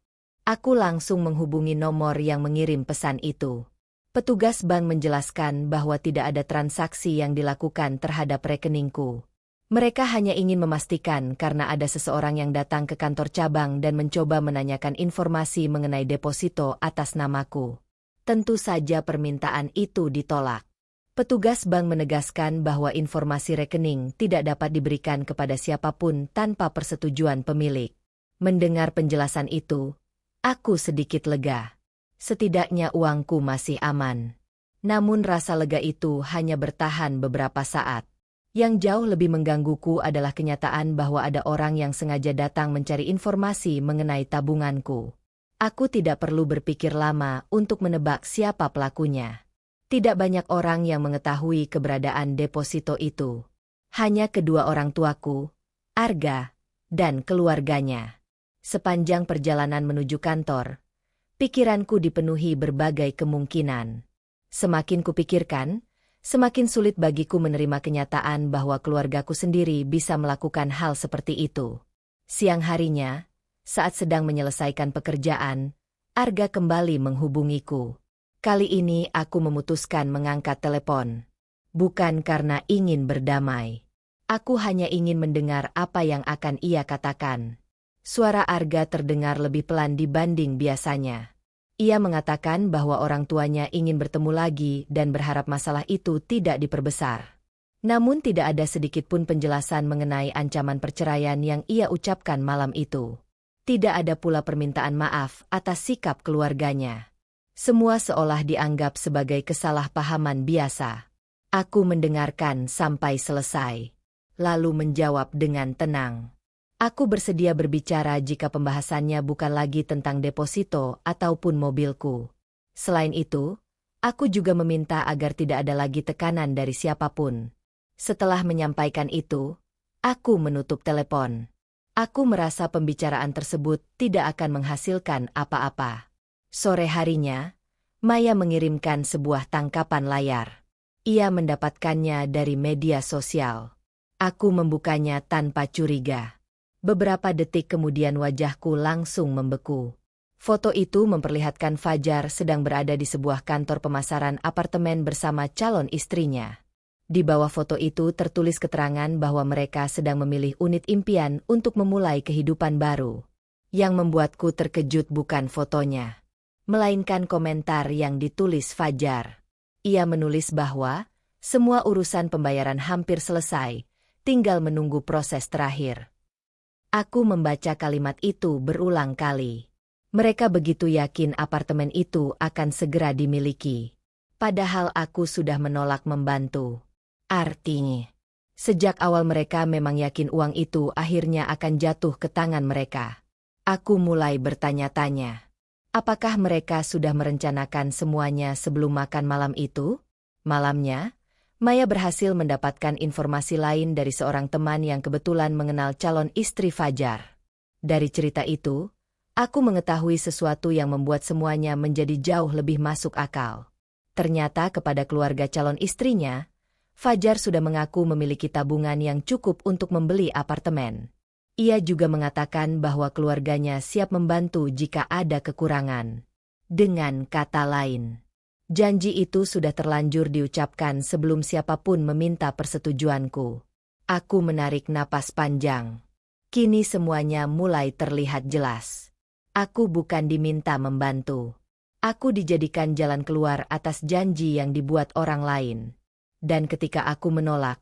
Aku langsung menghubungi nomor yang mengirim pesan itu. Petugas bank menjelaskan bahwa tidak ada transaksi yang dilakukan terhadap rekeningku. Mereka hanya ingin memastikan karena ada seseorang yang datang ke kantor cabang dan mencoba menanyakan informasi mengenai deposito atas namaku. Tentu saja permintaan itu ditolak. Petugas bank menegaskan bahwa informasi rekening tidak dapat diberikan kepada siapapun tanpa persetujuan pemilik. Mendengar penjelasan itu, Aku sedikit lega. Setidaknya uangku masih aman. Namun rasa lega itu hanya bertahan beberapa saat. Yang jauh lebih menggangguku adalah kenyataan bahwa ada orang yang sengaja datang mencari informasi mengenai tabunganku. Aku tidak perlu berpikir lama untuk menebak siapa pelakunya. Tidak banyak orang yang mengetahui keberadaan deposito itu. Hanya kedua orang tuaku, Arga, dan keluarganya. Sepanjang perjalanan menuju kantor, pikiranku dipenuhi berbagai kemungkinan. Semakin kupikirkan, semakin sulit bagiku menerima kenyataan bahwa keluargaku sendiri bisa melakukan hal seperti itu. Siang harinya, saat sedang menyelesaikan pekerjaan, Arga kembali menghubungiku. Kali ini aku memutuskan mengangkat telepon. Bukan karena ingin berdamai. Aku hanya ingin mendengar apa yang akan ia katakan. Suara Arga terdengar lebih pelan dibanding biasanya. Ia mengatakan bahwa orang tuanya ingin bertemu lagi dan berharap masalah itu tidak diperbesar. Namun tidak ada sedikitpun penjelasan mengenai ancaman perceraian yang ia ucapkan malam itu. Tidak ada pula permintaan maaf atas sikap keluarganya. Semua seolah dianggap sebagai kesalahpahaman biasa. Aku mendengarkan sampai selesai, lalu menjawab dengan tenang. Aku bersedia berbicara jika pembahasannya bukan lagi tentang deposito ataupun mobilku. Selain itu, aku juga meminta agar tidak ada lagi tekanan dari siapapun. Setelah menyampaikan itu, aku menutup telepon. Aku merasa pembicaraan tersebut tidak akan menghasilkan apa-apa. Sore harinya, Maya mengirimkan sebuah tangkapan layar. Ia mendapatkannya dari media sosial. Aku membukanya tanpa curiga. Beberapa detik kemudian wajahku langsung membeku. Foto itu memperlihatkan Fajar sedang berada di sebuah kantor pemasaran apartemen bersama calon istrinya. Di bawah foto itu tertulis keterangan bahwa mereka sedang memilih unit impian untuk memulai kehidupan baru. Yang membuatku terkejut bukan fotonya, melainkan komentar yang ditulis Fajar. Ia menulis bahwa semua urusan pembayaran hampir selesai, tinggal menunggu proses terakhir. Aku membaca kalimat itu berulang kali. Mereka begitu yakin apartemen itu akan segera dimiliki. Padahal aku sudah menolak membantu. Artinya, sejak awal mereka memang yakin uang itu akhirnya akan jatuh ke tangan mereka. Aku mulai bertanya-tanya. Apakah mereka sudah merencanakan semuanya sebelum makan malam itu? Malamnya, Maya berhasil mendapatkan informasi lain dari seorang teman yang kebetulan mengenal calon istri Fajar. Dari cerita itu, aku mengetahui sesuatu yang membuat semuanya menjadi jauh lebih masuk akal. Ternyata kepada keluarga calon istrinya, Fajar sudah mengaku memiliki tabungan yang cukup untuk membeli apartemen. Ia juga mengatakan bahwa keluarganya siap membantu jika ada kekurangan. Dengan kata lain, janji itu sudah terlanjur diucapkan sebelum siapapun meminta persetujuanku. Aku menarik napas panjang. Kini semuanya mulai terlihat jelas. Aku bukan diminta membantu. Aku dijadikan jalan keluar atas janji yang dibuat orang lain. Dan ketika aku menolak,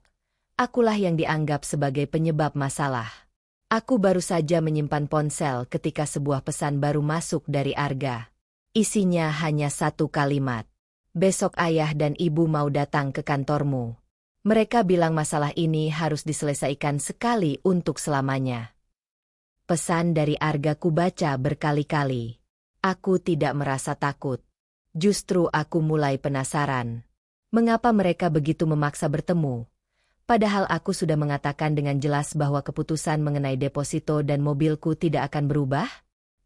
akulah yang dianggap sebagai penyebab masalah. Aku baru saja menyimpan ponsel ketika sebuah pesan baru masuk dari Arga. Isinya hanya satu kalimat. Besok ayah dan ibu mau datang ke kantormu. Mereka bilang masalah ini harus diselesaikan sekali untuk selamanya. Pesan dari Arga kubaca berkali-kali. Aku tidak merasa takut. Justru aku mulai penasaran. Mengapa mereka begitu memaksa bertemu? Padahal aku sudah mengatakan dengan jelas bahwa keputusan mengenai deposito dan mobilku tidak akan berubah.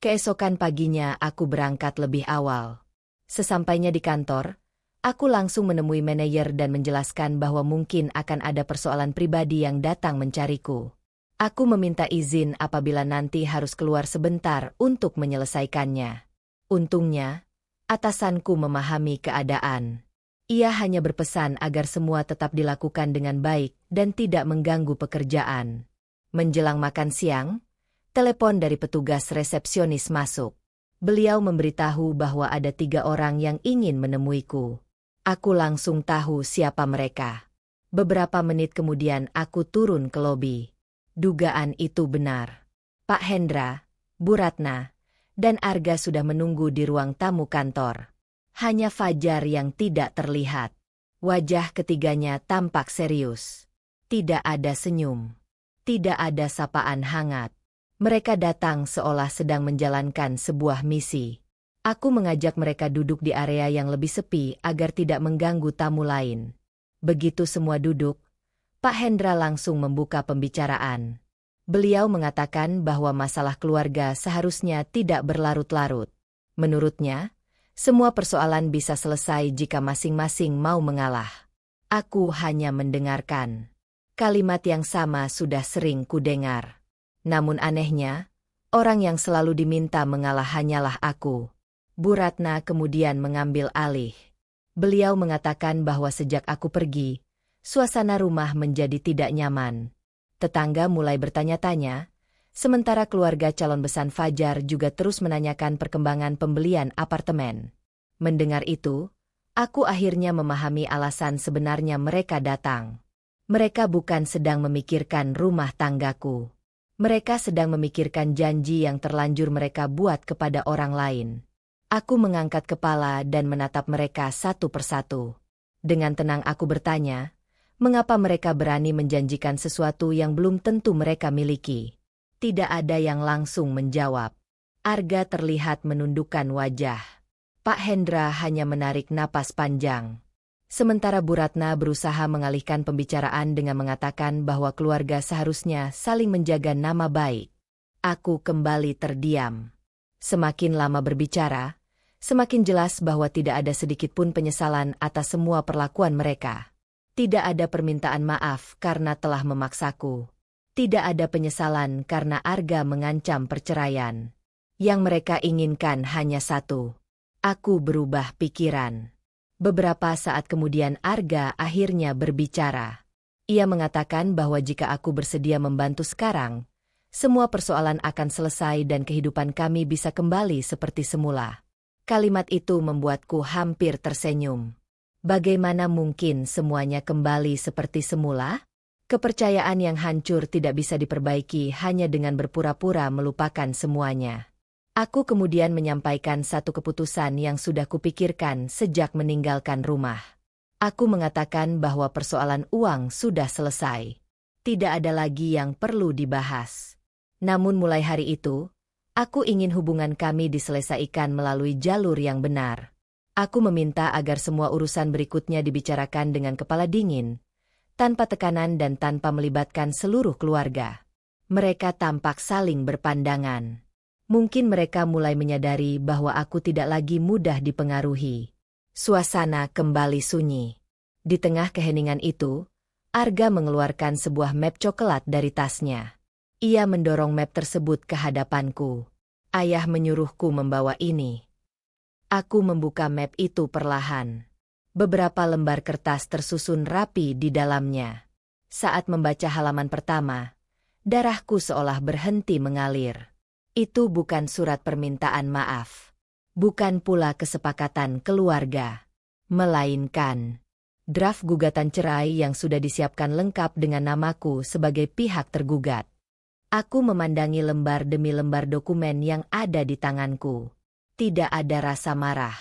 Keesokan paginya aku berangkat lebih awal. Sesampainya di kantor, aku langsung menemui manajer dan menjelaskan bahwa mungkin akan ada persoalan pribadi yang datang mencariku. Aku meminta izin apabila nanti harus keluar sebentar untuk menyelesaikannya. Untungnya, atasanku memahami keadaan. Ia hanya berpesan agar semua tetap dilakukan dengan baik dan tidak mengganggu pekerjaan. Menjelang makan siang, telepon dari petugas resepsionis masuk. Beliau memberitahu bahwa ada 3 orang yang ingin menemuiku. Aku langsung tahu siapa mereka. Beberapa menit kemudian aku turun ke lobi. Dugaan itu benar. Pak Hendra, Bu Ratna, dan Arga sudah menunggu di ruang tamu kantor. Hanya Fajar yang tidak terlihat. Wajah ketiganya tampak serius. Tidak ada senyum. Tidak ada sapaan hangat. Mereka datang seolah sedang menjalankan sebuah misi. Aku mengajak mereka duduk di area yang lebih sepi agar tidak mengganggu tamu lain. Begitu semua duduk, Pak Hendra langsung membuka pembicaraan. Beliau mengatakan bahwa masalah keluarga seharusnya tidak berlarut-larut. Menurutnya, semua persoalan bisa selesai jika masing-masing mau mengalah. Aku hanya mendengarkan. Kalimat yang sama sudah sering kudengar. Namun anehnya, orang yang selalu diminta mengalah hanyalah aku. Bu Ratna kemudian mengambil alih. Beliau mengatakan bahwa sejak aku pergi, suasana rumah menjadi tidak nyaman. Tetangga mulai bertanya-tanya, sementara keluarga calon besan Fajar juga terus menanyakan perkembangan pembelian apartemen. Mendengar itu, aku akhirnya memahami alasan sebenarnya mereka datang. Mereka bukan sedang memikirkan rumah tanggaku. Mereka sedang memikirkan janji yang terlanjur mereka buat kepada orang lain. Aku mengangkat kepala dan menatap mereka satu persatu. Dengan tenang aku bertanya, mengapa mereka berani menjanjikan sesuatu yang belum tentu mereka miliki? Tidak ada yang langsung menjawab. Arga terlihat menundukkan wajah. Pak Hendra hanya menarik napas panjang. Sementara Bu Ratna berusaha mengalihkan pembicaraan dengan mengatakan bahwa keluarga seharusnya saling menjaga nama baik. Aku kembali terdiam. Semakin lama berbicara, semakin jelas bahwa tidak ada sedikitpun penyesalan atas semua perlakuan mereka. Tidak ada permintaan maaf karena telah memaksaku. Tidak ada penyesalan karena Arga mengancam perceraian. Yang mereka inginkan hanya satu. Aku berubah pikiran. Beberapa saat kemudian Arga akhirnya berbicara. Ia mengatakan bahwa jika aku bersedia membantu sekarang, semua persoalan akan selesai dan kehidupan kami bisa kembali seperti semula. Kalimat itu membuatku hampir tersenyum. Bagaimana mungkin semuanya kembali seperti semula? Kepercayaan yang hancur tidak bisa diperbaiki hanya dengan berpura-pura melupakan semuanya. Aku kemudian menyampaikan satu keputusan yang sudah kupikirkan sejak meninggalkan rumah. Aku mengatakan bahwa persoalan uang sudah selesai. Tidak ada lagi yang perlu dibahas. Namun mulai hari itu, aku ingin hubungan kami diselesaikan melalui jalur yang benar. Aku meminta agar semua urusan berikutnya dibicarakan dengan kepala dingin, tanpa tekanan dan tanpa melibatkan seluruh keluarga. Mereka tampak saling berpandangan. Mungkin mereka mulai menyadari bahwa aku tidak lagi mudah dipengaruhi. Suasana kembali sunyi. Di tengah keheningan itu, Arga mengeluarkan sebuah map coklat dari tasnya. Ia mendorong map tersebut ke hadapanku. Ayah menyuruhku membawa ini. Aku membuka map itu perlahan. Beberapa lembar kertas tersusun rapi di dalamnya. Saat membaca halaman pertama, darahku seolah berhenti mengalir. Itu bukan surat permintaan maaf. Bukan pula kesepakatan keluarga. Melainkan draft gugatan cerai yang sudah disiapkan lengkap dengan namaku sebagai pihak tergugat. Aku memandangi lembar demi lembar dokumen yang ada di tanganku. Tidak ada rasa marah.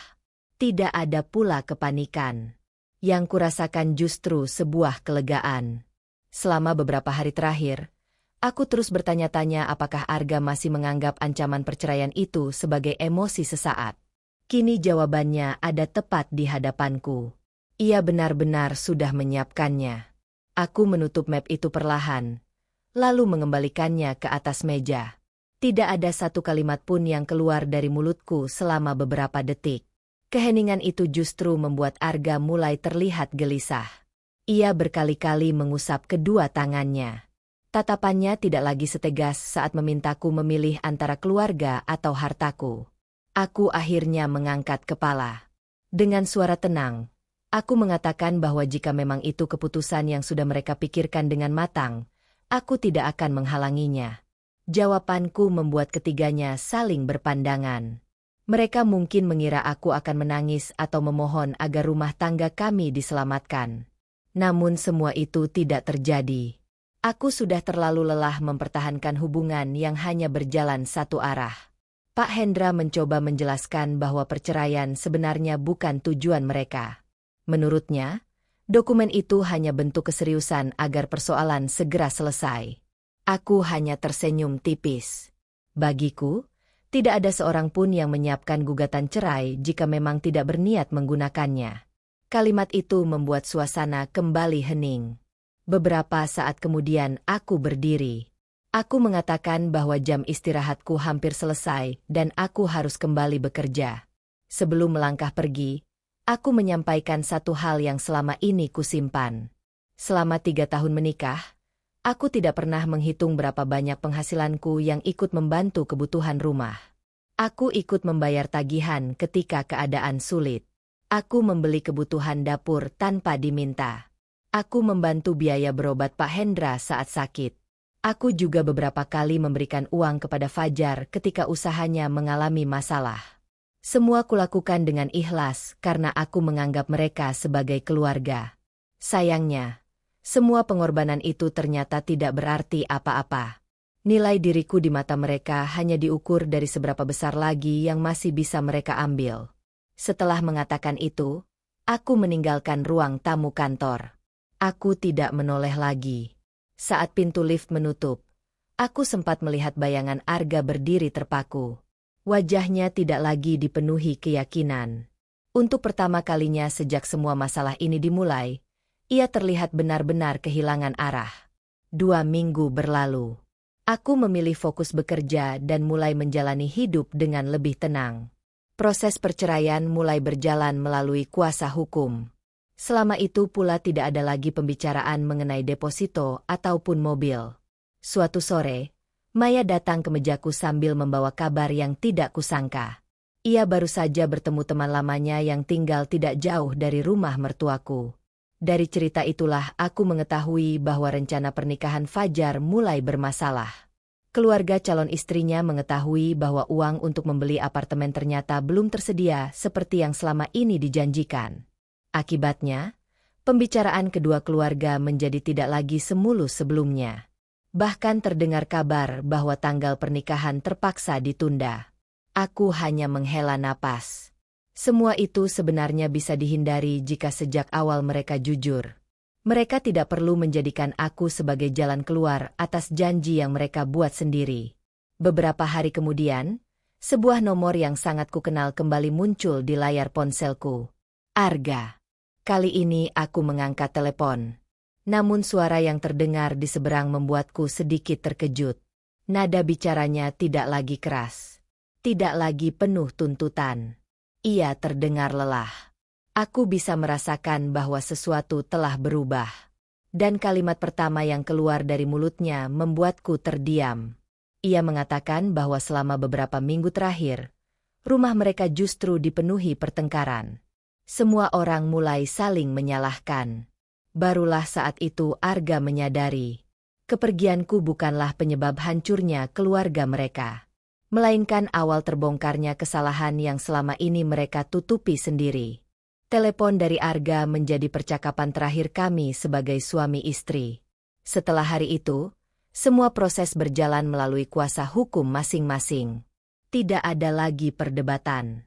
Tidak ada pula kepanikan. Yang kurasakan justru sebuah kelegaan. Selama beberapa hari terakhir, aku terus bertanya-tanya apakah Arga masih menganggap ancaman perceraian itu sebagai emosi sesaat. Kini jawabannya ada tepat di hadapanku. Ia benar-benar sudah menyiapkannya. Aku menutup map itu perlahan, lalu mengembalikannya ke atas meja. Tidak ada satu kalimat pun yang keluar dari mulutku selama beberapa detik. Keheningan itu justru membuat Arga mulai terlihat gelisah. Ia berkali-kali mengusap kedua tangannya. Tatapannya tidak lagi setegas saat memintaku memilih antara keluarga atau hartaku. Aku akhirnya mengangkat kepala. Dengan suara tenang, aku mengatakan bahwa jika memang itu keputusan yang sudah mereka pikirkan dengan matang, aku tidak akan menghalanginya. Jawabanku membuat ketiganya saling berpandangan. Mereka mungkin mengira aku akan menangis atau memohon agar rumah tangga kami diselamatkan. Namun semua itu tidak terjadi. Aku sudah terlalu lelah mempertahankan hubungan yang hanya berjalan satu arah. Pak Hendra mencoba menjelaskan bahwa perceraian sebenarnya bukan tujuan mereka. Menurutnya, dokumen itu hanya bentuk keseriusan agar persoalan segera selesai. Aku hanya tersenyum tipis. Bagiku, tidak ada seorang pun yang menyiapkan gugatan cerai jika memang tidak berniat menggunakannya. Kalimat itu membuat suasana kembali hening. Beberapa saat kemudian aku berdiri. Aku mengatakan bahwa jam istirahatku hampir selesai dan aku harus kembali bekerja. Sebelum melangkah pergi, aku menyampaikan satu hal yang selama ini kusimpan. Selama 3 tahun menikah, aku tidak pernah menghitung berapa banyak penghasilanku yang ikut membantu kebutuhan rumah. Aku ikut membayar tagihan ketika keadaan sulit. Aku membeli kebutuhan dapur tanpa diminta. Aku membantu biaya berobat Pak Hendra saat sakit. Aku juga beberapa kali memberikan uang kepada Fajar ketika usahanya mengalami masalah. Semua kulakukan dengan ikhlas karena aku menganggap mereka sebagai keluarga. Sayangnya, semua pengorbanan itu ternyata tidak berarti apa-apa. Nilai diriku di mata mereka hanya diukur dari seberapa besar lagi yang masih bisa mereka ambil. Setelah mengatakan itu, aku meninggalkan ruang tamu kantor. Aku tidak menoleh lagi. Saat pintu lift menutup, aku sempat melihat bayangan Arga berdiri terpaku. Wajahnya tidak lagi dipenuhi keyakinan. Untuk pertama kalinya sejak semua masalah ini dimulai, ia terlihat benar-benar kehilangan arah. 2 minggu berlalu. Aku memilih fokus bekerja dan mulai menjalani hidup dengan lebih tenang. Proses perceraian mulai berjalan melalui kuasa hukum. Selama itu pula tidak ada lagi pembicaraan mengenai deposito ataupun mobil. Suatu sore, Maya datang ke mejaku sambil membawa kabar yang tidak kusangka. Ia baru saja bertemu teman lamanya yang tinggal tidak jauh dari rumah mertuaku. Dari cerita itulah aku mengetahui bahwa rencana pernikahan Fajar mulai bermasalah. Keluarga calon istrinya mengetahui bahwa uang untuk membeli apartemen ternyata belum tersedia seperti yang selama ini dijanjikan. Akibatnya, pembicaraan kedua keluarga menjadi tidak lagi semulus sebelumnya. Bahkan terdengar kabar bahwa tanggal pernikahan terpaksa ditunda. Aku hanya menghela napas. Semua itu sebenarnya bisa dihindari jika sejak awal mereka jujur. Mereka tidak perlu menjadikan aku sebagai jalan keluar atas janji yang mereka buat sendiri. Beberapa hari kemudian, sebuah nomor yang sangat kukenal kembali muncul di layar ponselku. Arga. Kali ini aku mengangkat telepon. Namun suara yang terdengar di seberang membuatku sedikit terkejut. Nada bicaranya tidak lagi keras. Tidak lagi penuh tuntutan. Ia terdengar lelah. Aku bisa merasakan bahwa sesuatu telah berubah. Dan kalimat pertama yang keluar dari mulutnya membuatku terdiam. Ia mengatakan bahwa selama beberapa minggu terakhir, rumah mereka justru dipenuhi pertengkaran. Semua orang mulai saling menyalahkan. Barulah saat itu Arga menyadari. Kepergianku bukanlah penyebab hancurnya keluarga mereka. Melainkan awal terbongkarnya kesalahan yang selama ini mereka tutupi sendiri. Telepon dari Arga menjadi percakapan terakhir kami sebagai suami istri. Setelah hari itu, semua proses berjalan melalui kuasa hukum masing-masing. Tidak ada lagi perdebatan.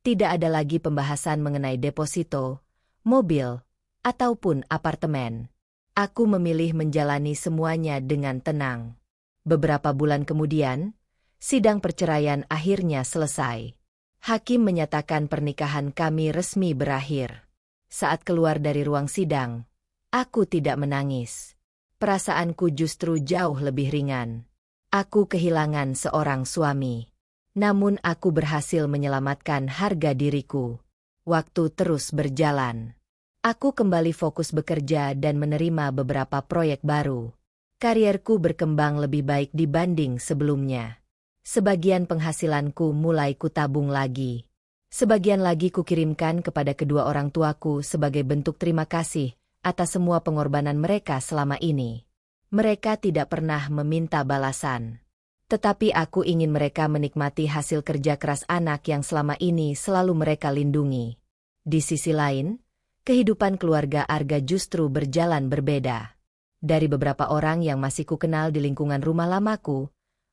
Tidak ada lagi pembahasan mengenai deposito, mobil, ataupun apartemen. Aku memilih menjalani semuanya dengan tenang. Beberapa bulan kemudian, sidang perceraian akhirnya selesai. Hakim menyatakan pernikahan kami resmi berakhir. Saat keluar dari ruang sidang, aku tidak menangis. Perasaanku justru jauh lebih ringan. Aku kehilangan seorang suami. Namun aku berhasil menyelamatkan harga diriku. Waktu terus berjalan. Aku kembali fokus bekerja dan menerima beberapa proyek baru. Karierku berkembang lebih baik dibanding sebelumnya. Sebagian penghasilanku mulai kutabung lagi. Sebagian lagi kukirimkan kepada kedua orang tuaku sebagai bentuk terima kasih atas semua pengorbanan mereka selama ini. Mereka tidak pernah meminta balasan. Tetapi aku ingin mereka menikmati hasil kerja keras anak yang selama ini selalu mereka lindungi. Di sisi lain, kehidupan keluarga Arga justru berjalan berbeda. Dari beberapa orang yang masih kukenal di lingkungan rumah lamaku,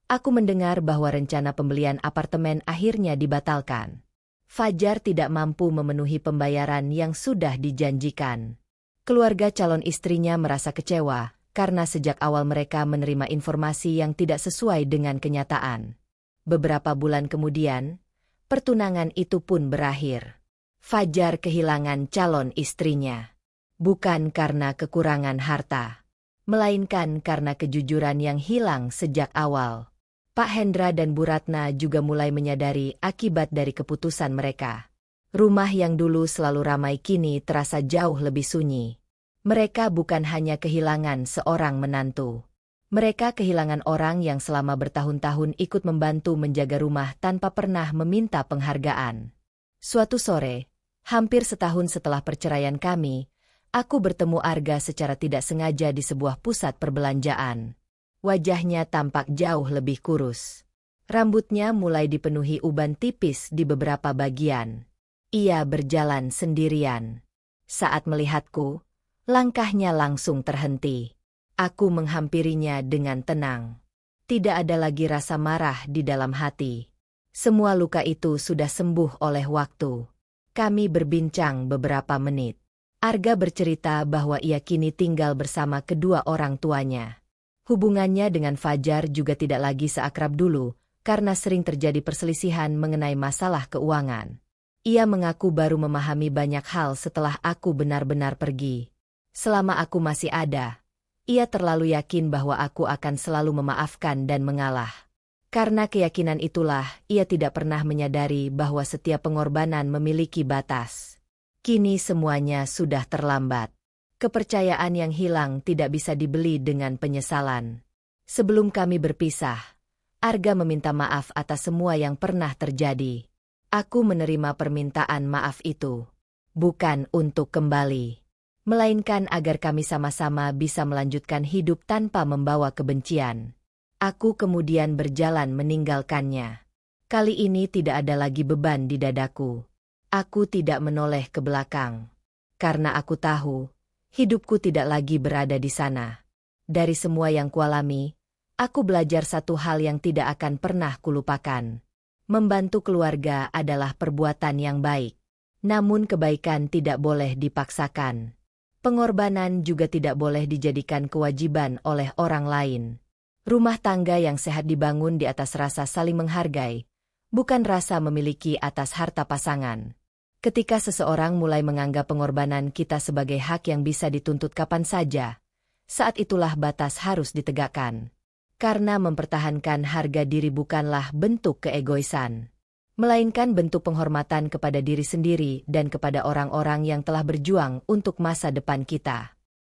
Aku mendengar bahwa rencana pembelian apartemen akhirnya dibatalkan. Fajar tidak mampu memenuhi pembayaran yang sudah dijanjikan. Keluarga calon istrinya merasa kecewa karena sejak awal mereka menerima informasi yang tidak sesuai dengan kenyataan. Beberapa bulan kemudian, pertunangan itu pun berakhir. Fajar kehilangan calon istrinya. Bukan karena kekurangan harta, melainkan karena kejujuran yang hilang sejak awal. Pak Hendra dan Bu Ratna juga mulai menyadari akibat dari keputusan mereka. Rumah yang dulu selalu ramai kini terasa jauh lebih sunyi. Mereka bukan hanya kehilangan seorang menantu. Mereka kehilangan orang yang selama bertahun-tahun ikut membantu menjaga rumah tanpa pernah meminta penghargaan. Suatu sore, hampir setahun setelah perceraian kami, aku bertemu Arga secara tidak sengaja di sebuah pusat perbelanjaan. Wajahnya tampak jauh lebih kurus. Rambutnya mulai dipenuhi uban tipis di beberapa bagian. Ia berjalan sendirian. Saat melihatku, langkahnya langsung terhenti. Aku menghampirinya dengan tenang. Tidak ada lagi rasa marah di dalam hati. Semua luka itu sudah sembuh oleh waktu. Kami berbincang beberapa menit. Arga bercerita bahwa ia kini tinggal bersama kedua orang tuanya. Hubungannya dengan Fajar juga tidak lagi seakrab dulu, karena sering terjadi perselisihan mengenai masalah keuangan. Ia mengaku baru memahami banyak hal setelah aku benar-benar pergi. Selama aku masih ada, ia terlalu yakin bahwa aku akan selalu memaafkan dan mengalah. Karena keyakinan itulah, ia tidak pernah menyadari bahwa setiap pengorbanan memiliki batas. Kini semuanya sudah terlambat. Kepercayaan yang hilang tidak bisa dibeli dengan penyesalan. Sebelum kami berpisah, Arga meminta maaf atas semua yang pernah terjadi. Aku menerima permintaan maaf itu. Bukan untuk kembali, melainkan agar kami sama-sama bisa melanjutkan hidup tanpa membawa kebencian. Aku kemudian berjalan meninggalkannya. Kali ini tidak ada lagi beban di dadaku. Aku tidak menoleh ke belakang. Karena aku tahu, hidupku tidak lagi berada di sana. Dari semua yang kualami, aku belajar satu hal yang tidak akan pernah kulupakan. Membantu keluarga adalah perbuatan yang baik. Namun kebaikan tidak boleh dipaksakan. Pengorbanan juga tidak boleh dijadikan kewajiban oleh orang lain. Rumah tangga yang sehat dibangun di atas rasa saling menghargai, bukan rasa memiliki atas harta pasangan. Ketika seseorang mulai menganggap pengorbanan kita sebagai hak yang bisa dituntut kapan saja, saat itulah batas harus ditegakkan. Karena mempertahankan harga diri bukanlah bentuk keegoisan, melainkan bentuk penghormatan kepada diri sendiri dan kepada orang-orang yang telah berjuang untuk masa depan kita.